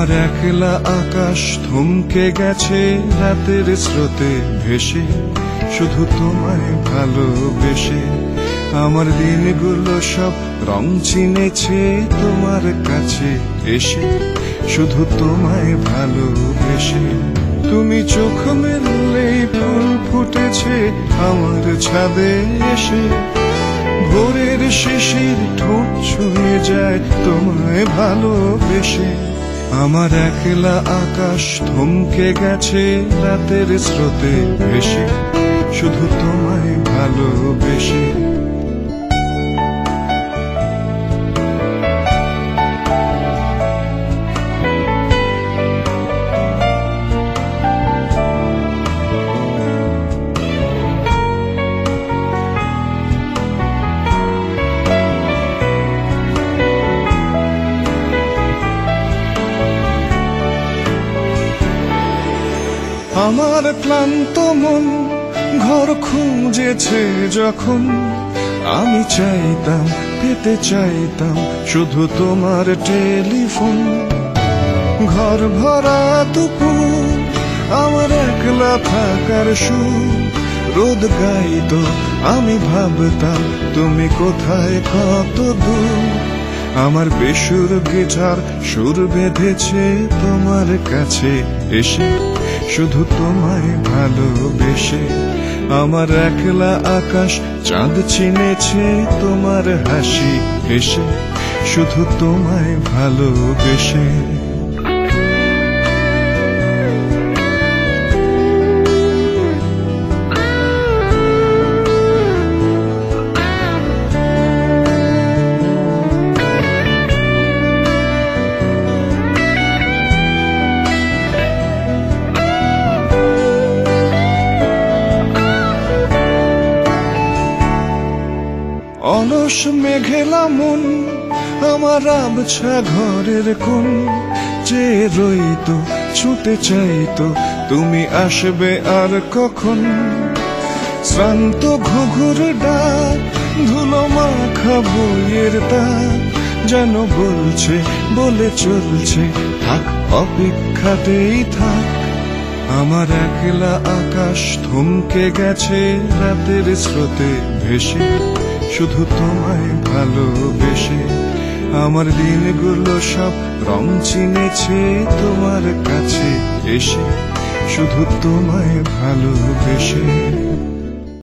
আমার একলা আকাশ থমকে গেছে রাতের স্রোতে ভেসে, শুধু তোমায় ভালোবেসে। আমার দিনগুলো সব রং চিনেছে তোমার কাছে এসে, শুধু তোমায় ভালোবেসে। তুমি চোখ মেললেই ফুল ফুটেছে আমার ছাদে এসে, ভোরের শিশির ঠোঁট ছুঁয়ে যায় তোমায় ভালোবেসে। আমার একলা আকাশ থমকে গেছে রাতের স্রোতে ভেসে, শুধু তোমায় ভালোবেসে। আমার ক্লান্ত মন ঘর খুঁজেছে যখন, আমি চাইতাম পেতে চাইতাম শুধু তোমার টেলিফোন। ঘর ভরা দুপুর আমার একলা থাকার সুর, রোদ গাইতো আমি ভাবতাম তুমি কোথায় কত দূর। আমার বেসুর গিটার সুর বেঁধেছে তোমার কাছে এসে, শুধু তোমায় ভালোবেসে। আমার একলা আকাশ চাঁদ চিনেছে তোমার হাসি হেসে, শুধু তোমায় ভালোবেসে। অলস মেঘেলা মন আমার আবছা ঘরের কোণ, যে রইতো ছুটে চাইতো তুমি আসবে আর কখন। শ্রান্ত ঘুঘুর ডাক ধুলো মাখা বইয়ের তাক, যেন বলছে বলে চলছে থাক অপেক্ষাতেই থাক। আমার একলা আকাশ থমকে গেছে রাতের স্রোতে ভেসে, শুধু তোমায় ভালোবেসে। আমার দিনগুলো সব রং চিনেছে তোমার কাছে এসে, শুধু তোমায় ভালোবেসে।